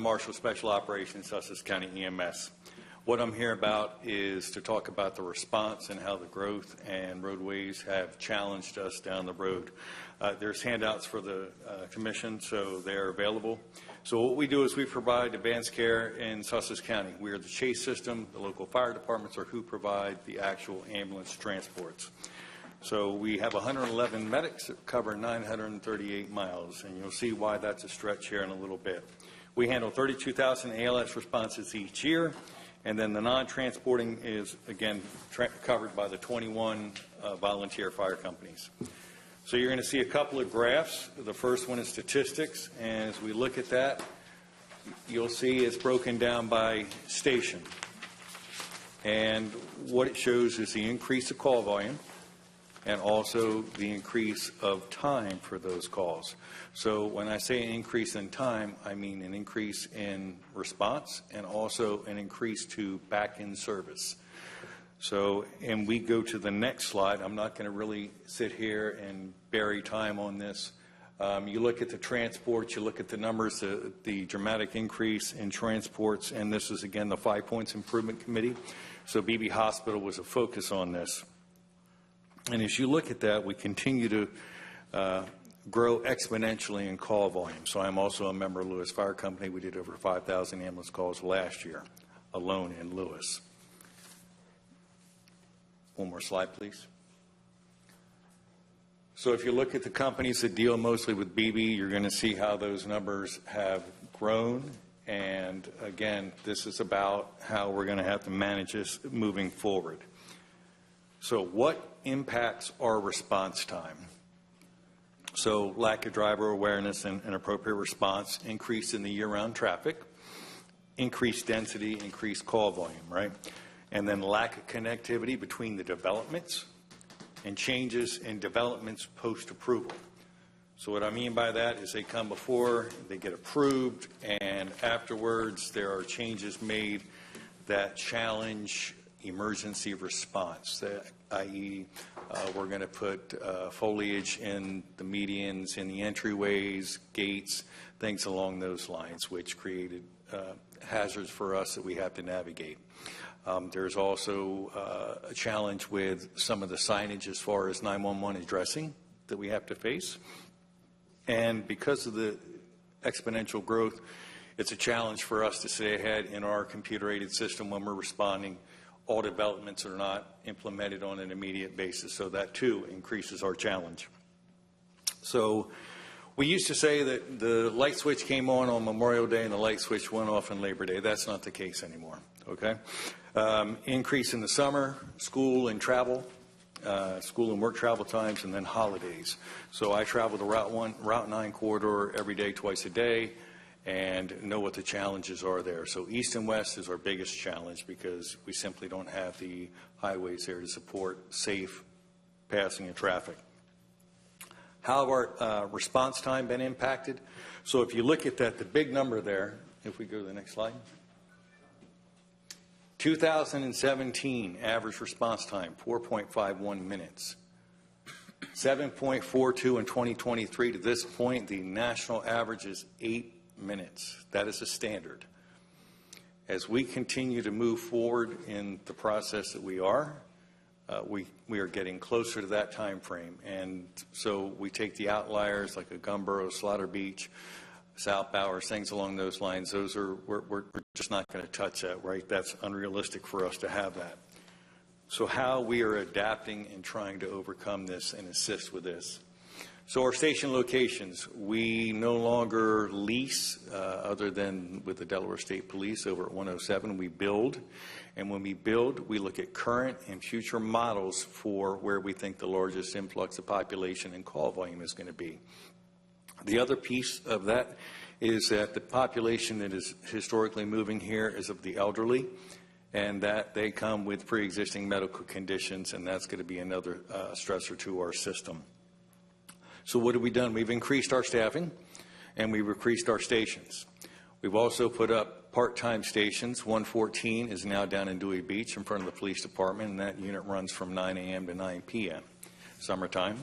Marshal Special Operations, Sussex County EMS. What I'm here about is to talk about the response and how the growth and roadways have challenged us down the road. There's handouts for the commission, so they're available. So what we do is we provide advanced care in Sussex County. We are the chase system. The local fire departments are who provide the actual ambulance transports. So we have 111 medics that cover 938 miles, and you'll see why that's a stretch here in a little bit. We handle 32,000 ALS responses each year, and then the non-transporting is, again, covered by the 21 volunteer fire companies. So you're going to see a couple of graphs. The first one is statistics, and as we look at that, you'll see it's broken down by station. And what it shows is the increase of call volume and also the increase of time for those calls. So when I say an increase in time, I mean an increase in response and also an increase to back-end service. So, and we go to the next slide. I'm not going to really sit here and bury time on this. You look at the transports, you look at the numbers, the dramatic increase in transports, and this is, again, the 5 Points Improvement Committee. So BB Hospital was a focus on this. And as you look at that, we continue to grow exponentially in call volume. So I'm also a member of Lewes Fire Company. We did over 5,000 ambulance calls last year alone in Lewes. One more slide, please. So if you look at the companies that deal mostly with BB, you're going to see how those numbers have grown. And again, this is about how we're going to have to manage this moving forward. So what impacts our response time? So lack of driver awareness and appropriate response, increase in the year-round traffic, increased density, increased call volume, right? And then lack of connectivity between the developments and changes in developments post-approval. So what I mean by that is they come before, they get approved, and afterwards there are changes made that challenge emergency response, i.e. We're going to put foliage in the medians, in the entryways, gates, things along those lines, which created hazards for us that we have to navigate. There's also a challenge with some of the signage as far as 911 addressing that we have to face. And because of the exponential growth, it's a challenge for us to stay ahead in our computer-aided system when we're responding. All developments are not implemented on an immediate basis, so that too increases our challenge. So we used to say that the light switch came on Memorial Day and the light switch went off on Labor Day. That's not the case anymore, okay? Increase in the summer, school and travel, school and work travel times, and then holidays. So I travel the Route 9 corridor every day, twice a day, and know what the challenges are there. So east and west is our biggest challenge because we simply don't have the highways there to support safe passing of traffic. How have our response time been impacted? So if you look at that, the big number there, if we go to the next slide, 2017 average response time, 4.51 minutes. 7.42 in 2023. To this point, the national average is 8 minutes. That is a standard. As we continue to move forward in the process that we are getting closer to that time frame. And so we take the outliers like a Gumboro, Slaughter Beach, South Bowers, things along those lines. Those are, we're just not going to touch that, right? That's unrealistic for us to have that. So how we are adapting and trying to overcome this and assist with this. So our station locations, we no longer lease, other than with the Delaware State Police over at 107, we build. And when we build, we look at current and future models for where we think the largest influx of population and call volume is going to be. The other piece of that is that the population that is historically moving here is of the elderly, and that they come with pre-existing medical conditions, and that's going to be another stressor to our system. So what have we done? We've increased our staffing, and we've increased our stations. We've also put up part-time stations. 114 is now down in Dewey Beach in front of the police department, and that unit runs from 9 a.m. to 9 p.m. summertime.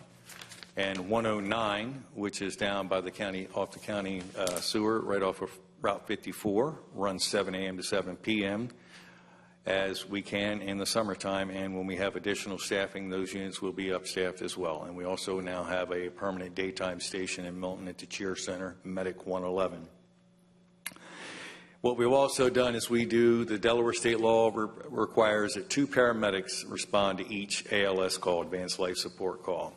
And 109, which is down by the county, off the county sewer, right off of Route 54, runs 7 a.m. to 7 p.m. as we can in the summertime, and when we have additional staffing, those units will be upstaffed as well. And we also now have a permanent daytime station in Milton at the Cheer Center, Medic 111. What we've also done is the Delaware state law requires that 2 paramedics respond to each ALS call, Advanced Life Support call.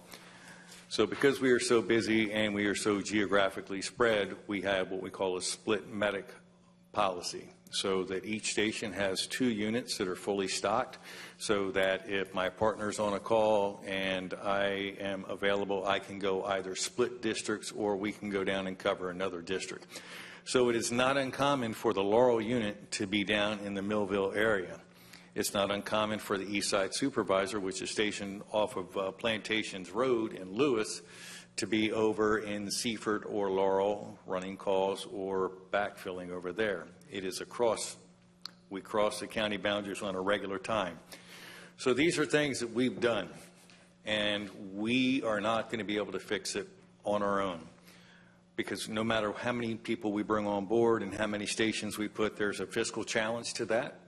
So because we are so busy and we are so geographically spread, we have what we call a split medic policy, so that each station has 2 units that are fully stocked, so that if my partner's on a call and I am available, I can go either split districts or we can go down and cover another district. So it is not uncommon for the Laurel unit to be down in the Millville area. It's not uncommon for the East Side Supervisor, which is stationed off of Plantations Road in Lewes, to be over in Seaford or Laurel running calls or backfilling over there. It is we cross the county boundaries on a regular time. So these are things that we've done, and we are not going to be able to fix it on our own, because no matter how many people we bring on board and how many stations we put, there's a fiscal challenge to that.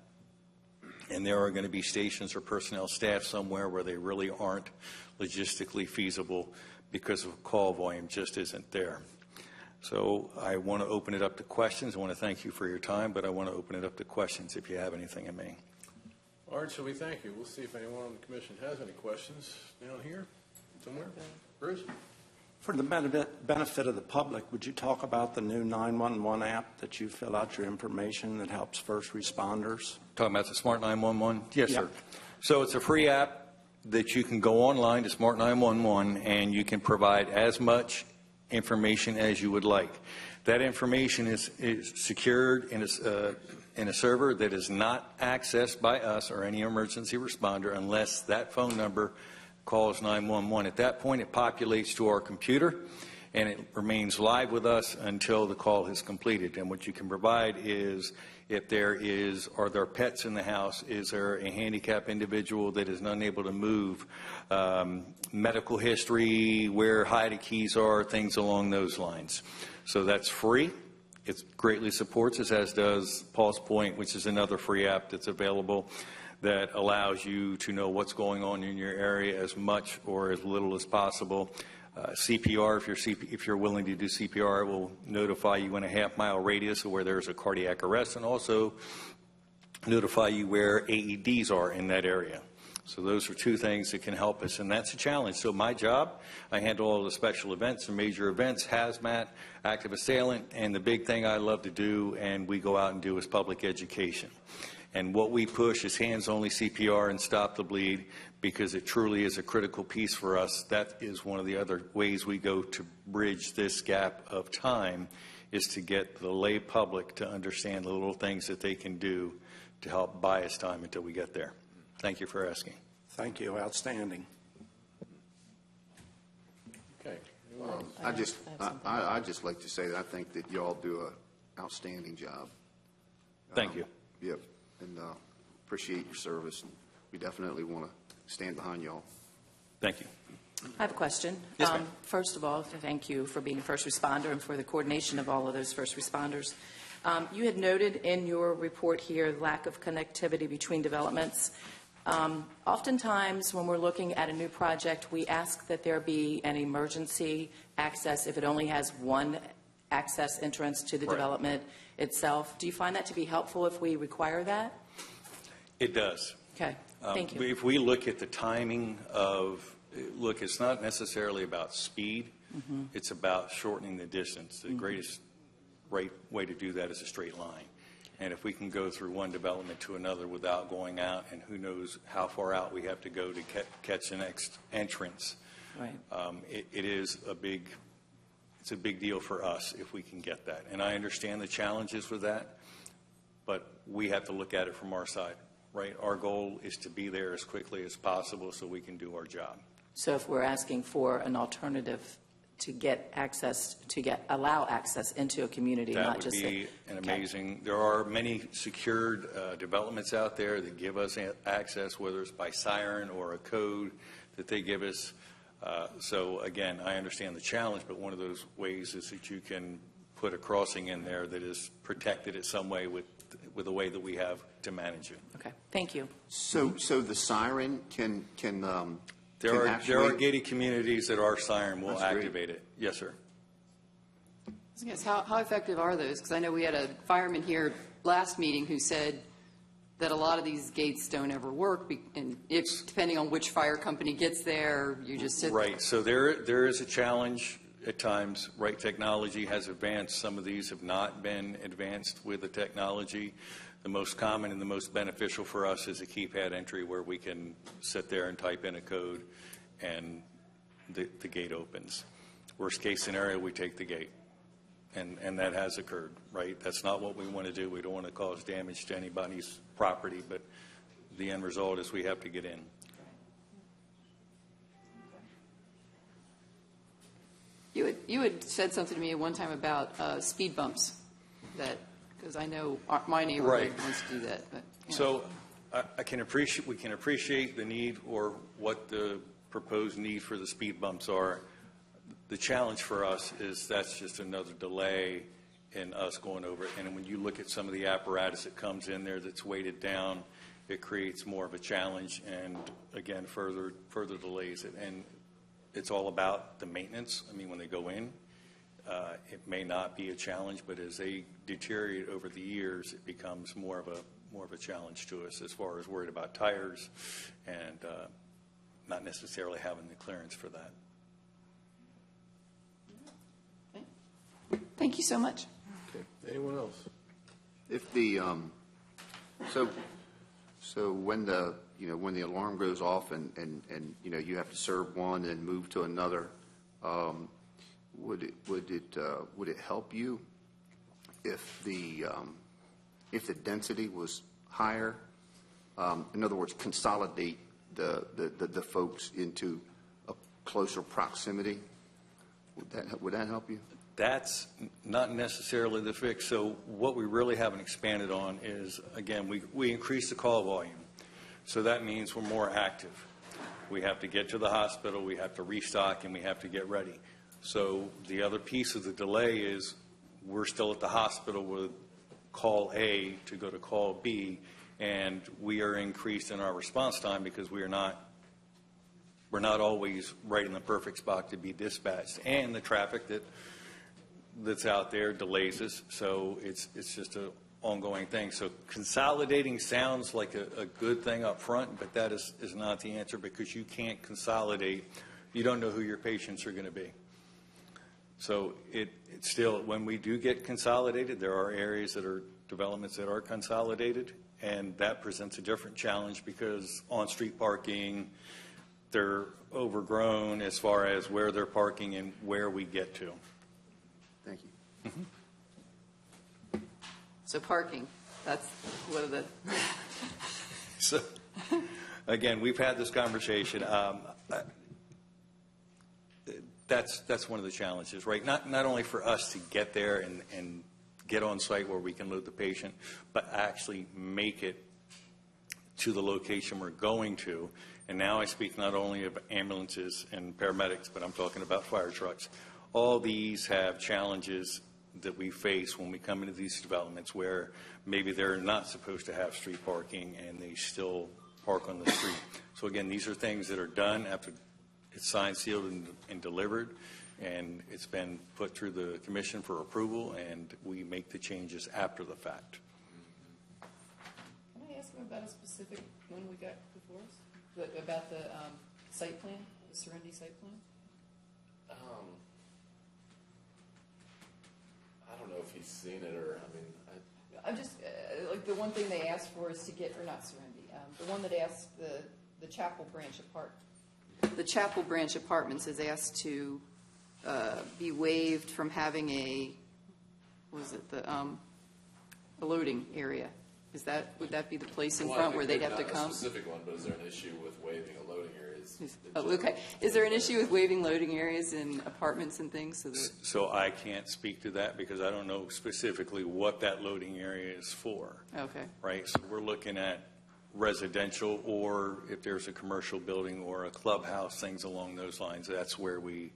And there are going to be stations or personnel staff somewhere where they really aren't logistically feasible because of call volume just isn't there. So I want to open it up to questions. I want to thank you for your time, but I want to open it up to questions if you have anything in me. All right, so we thank you. We'll see if anyone on the commission has any questions down here somewhere. Bruce? For the benefit of the public, would you talk about the new 911 app that you fill out your information that helps first responders? Talking about the Smart 911? Yes, Yep. sir. So it's a free app that you can go online to Smart 911 and you can provide as much information as you would like. That information is secured in a server that is not accessed by us or any emergency responder unless that phone number calls 911. At that point, it populates to our computer, and it remains live with us until the call is completed. And what you can provide is, are there pets in the house? Is there a handicapped individual that is unable to move? Medical history, where hide keys are, things along those lines. So that's free. It greatly supports us, as does Pulse Point, which is another free app that's available, that allows you to know what's going on in your area as much or as little as possible. CPR, if you're willing to do CPR, it will notify you in a half-mile radius of where there's a cardiac arrest, and also notify you where AEDs are in that area. So those are 2 things that can help us, and that's a challenge. So my job, I handle all the special events and major events, hazmat, active assailant, and the big thing I love to do, and we go out and do, is public education. And what we push is hands-only CPR and stop the bleed, because it truly is a critical piece for us. That is one of the other ways we go to bridge this gap of time, is to get the lay public to understand the little things that they can do to help buy us time until we get there. Thank you for asking. Thank you. Outstanding. Okay. I just like to say that I think that you all do an outstanding job. Thank you. Yep, and appreciate your service. And we definitely want to stand behind y'all. Thank you. I have a question. Yes, ma'am. First of all, thank you for being a first responder and for the coordination of all of those first responders. You had noted in your report here lack of connectivity between developments. Oftentimes, when we're looking at a new project, we ask that there be an emergency access if it only has one access entrance to the Right. development itself. Do you find that to be helpful if we require that? It does. Okay, thank you. If we look at the timing of, it's not necessarily about speed. Mm-hmm. It's about shortening the distance. The greatest way to do that is a straight line. And if we can go through one development to another without going out, and who knows how far out we have to go to catch the next entrance, Right. it's a big deal for us if we can get that. And I understand the challenges with that, but we have to look at it from our side, right? Our goal is to be there as quickly as possible so we can do our job. So if we're asking for an alternative to allow access into a community, That not would just be an amazing, there are many secured developments out there that give us access, whether it's by siren or a code that they give us. So again, I understand the challenge, but one of those ways is that you can put a crossing in there that is protected in some way with the way that we have to manage it. Okay, thank you. So the siren can There are actually- gated communities that our siren will That's great. activate it. Yes, sir. Yes, how effective are those? Because I know we had a fireman here last meeting who said that a lot of these gates don't ever work, and if, depending on which fire company gets there, you just sit. Right, so there is a challenge at times. Right, technology has advanced. Some of these have not been advanced with the technology. The most common and the most beneficial for us is a keypad entry where we can sit there and type in a code and the gate opens. Worst case scenario, we take the gate. And that has occurred, right? That's not what we want to do. We don't want to cause damage to anybody's property, but the end result is we have to get in. You had said something to me at one time about speed bumps, that, because I know my neighborhood Right. wants to do that, but. you know. So we can appreciate the need or what the proposed need for the speed bumps are. The challenge for us is that's just another delay in us going over it. And when you look at some of the apparatus that comes in there that's weighted down, it creates more of a challenge and, again, further delays it. And it's all about the maintenance. I mean, when they go in, it may not be a challenge, but as they deteriorate over the years, it becomes more of a challenge to us as far as worried about tires and not necessarily having the clearance for that. Thank you so much. Okay, anyone else? If the, so when the alarm goes off and you have to serve one and move to another, would it help you if the density was higher? In other words, consolidate the folks into a closer proximity? Would that help you? That's not necessarily the fix. So what we really haven't expanded on is, again, we increase the call volume. So that means we're more active. We have to get to the hospital, we have to restock, and we have to get ready. So the other piece of the delay is we're still at the hospital with call A to go to call B, and we are increased in our response time because we're not always right in the perfect spot to be dispatched. And the traffic that's out there delays us, so it's just an ongoing thing. So consolidating sounds like a good thing up front, but that is not the answer because you can't consolidate. You don't know who your patients are going to be. So it's still, when we do get consolidated, there are areas that are developments that are consolidated, and that presents a different challenge because on-street parking, they're overgrown as far as where they're parking and where we get to. Thank you. So parking, that's one of the, So, again, we've had this conversation. That's one of the challenges, right? Not only for us to get there and get on site where we can load the patient, but actually make it to the location we're going to. And now I speak not only of ambulances and paramedics, but I'm talking about fire trucks. All these have challenges that we face when we come into these developments where maybe they're not supposed to have street parking and they still park on the street. So again, these are things that are done after it's signed, sealed, and delivered, and it's been put through the commission for approval, and we make the changes after the fact. can I ask him about a specific one we got before us? About the site plan, the Serenity site plan? I don't know if he's seen it or, I'm just, like, the one thing they asked for is to get, or not Serenity, the one that asked the Chapel Branch The Chapel Branch Apartments is asked to be waived from having a loading area. Would that be the place in front where they'd have to come? Not a specific one, but is there an issue with waiving a loading area? Oh, okay. Is there an issue with waiving loading areas in apartments and things? So I can't speak to that because I don't know specifically what that loading area is for. Okay. Right? So we're looking at residential, or if there's a commercial building or a clubhouse, things along those lines. That's where we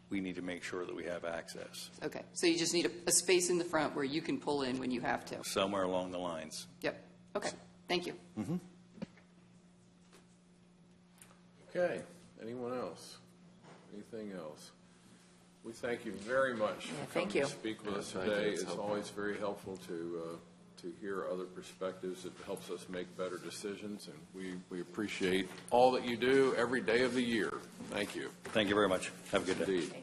we need to make sure that we have access Okay, so you just need a space in the front where you can pull in when you have to. somewhere along the lines. Yep, okay, thank you. Okay, anyone else? Anything else? We thank you very much Yeah, for thank coming to you. speak with us thank you. today. It's It's helpful. always very helpful to hear other perspectives. It helps us make better decisions, and we appreciate all that you do every day of the year. Thank you. Thank you very much. Have a good day. Indeed.